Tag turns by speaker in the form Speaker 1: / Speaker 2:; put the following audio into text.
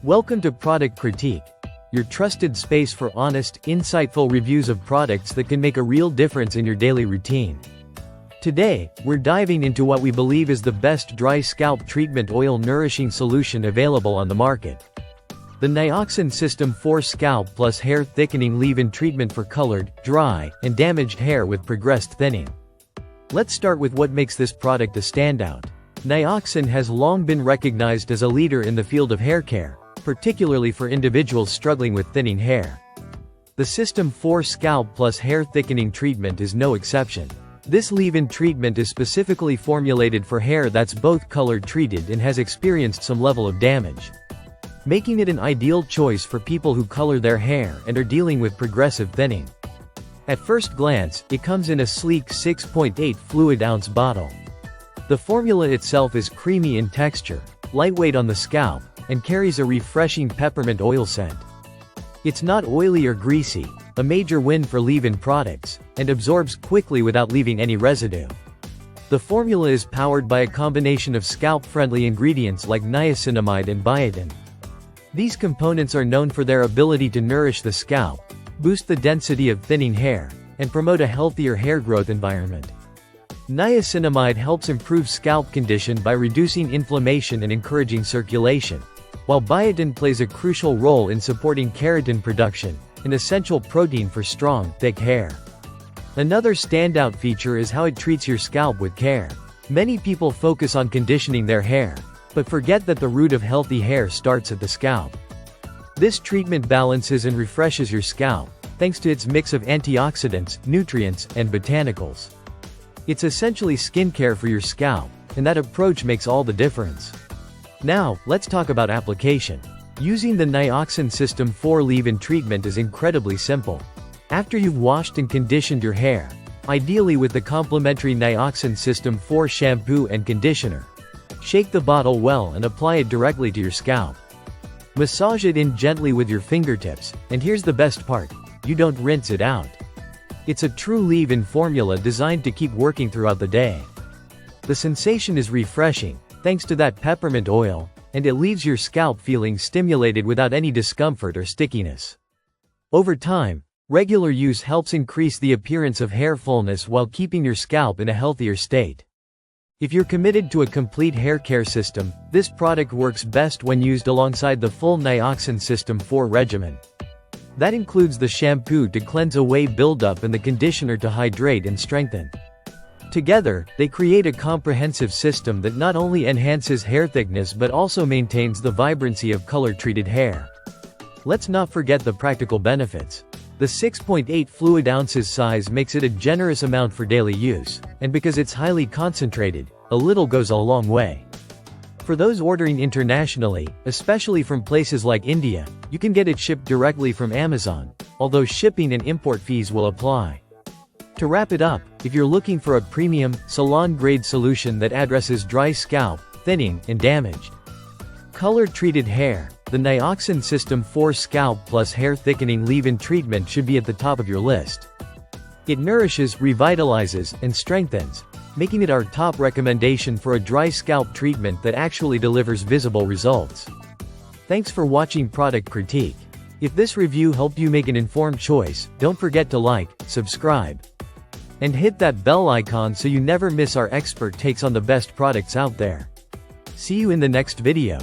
Speaker 1: Welcome to Product Critique, your trusted space for honest, insightful reviews of products that can make a real difference in your daily routine. Today, we're diving into what we believe is the best dry scalp treatment oil nourishing solution available on the market. The Nioxin System 4 Scalp Plus Hair Thickening Leave-In Treatment for colored, dry, and damaged hair with progressed thinning. Let's start with what makes this product a standout. Nioxin has long been recognized as a leader in the field of hair care, particularly for individuals struggling with thinning hair. The System 4 Scalp Plus Hair Thickening Treatment is no exception. This leave-in treatment is specifically formulated for hair that's both color-treated and has experienced some level of damage, making it an ideal choice for people who color their hair and are dealing with progressive thinning. At first glance, it comes in a sleek 6.8 fluid-ounce bottle. The formula itself is creamy in texture, lightweight on the scalp, and carries a refreshing peppermint oil scent. It's not oily or greasy, a major win for leave-in products, and absorbs quickly without leaving any residue. The formula is powered by a combination of scalp-friendly ingredients like niacinamide and biotin. These components are known for their ability to nourish the scalp, boost the density of thinning hair, and promote a healthier hair growth environment. Niacinamide helps improve scalp condition by reducing inflammation and encouraging circulation, while biotin plays a crucial role in supporting keratin production, an essential protein for strong, thick hair. Another standout feature is how it treats your scalp with care. Many people focus on conditioning their hair, but forget that the root of healthy hair starts at the scalp. This treatment balances and refreshes your scalp, thanks to its mix of antioxidants, nutrients, and botanicals. It's essentially skincare for your scalp, and that approach makes all the difference. Now, let's talk about application. Using the Nioxin System 4 leave-in treatment is incredibly simple. After you've washed and conditioned your hair, ideally with the complimentary Nioxin System 4 shampoo and conditioner, shake the bottle well and apply it directly to your scalp. Massage it in gently with your fingertips, and here's the best part: you don't rinse it out. It's a true leave-in formula designed to keep working throughout the day. The sensation is refreshing, thanks to that peppermint oil, and it leaves your scalp feeling stimulated without any discomfort or stickiness. Over time, regular use helps increase the appearance of hair fullness while keeping your scalp in a healthier state. If you're committed to a complete hair care system, this product works best when used alongside the full Nioxin System 4 regimen. That includes the shampoo to cleanse away buildup and the conditioner to hydrate and strengthen. Together, they create a comprehensive system that not only enhances hair thickness but also maintains the vibrancy of color-treated hair. Let's not forget the practical benefits. The 6.8 fluid ounces size makes it a generous amount for daily use, and because it's highly concentrated, a little goes a long way. For those ordering internationally, especially from places like India, you can get it shipped directly from Amazon, although shipping and import fees will apply. To wrap it up, if you're looking for a premium, salon-grade solution that addresses dry scalp, thinning, and damaged color-treated hair, the Nioxin System 4 Scalp Plus Hair Thickening Leave-In Treatment should be at the top of your list. It nourishes, revitalizes, and strengthens, making it our top recommendation for a dry scalp treatment that actually delivers visible results. Thanks for watching Product Critique. If this review helped you make an informed choice, don't forget to like, subscribe, and hit that bell icon so you never miss our expert takes on the best products out there. See you in the next video.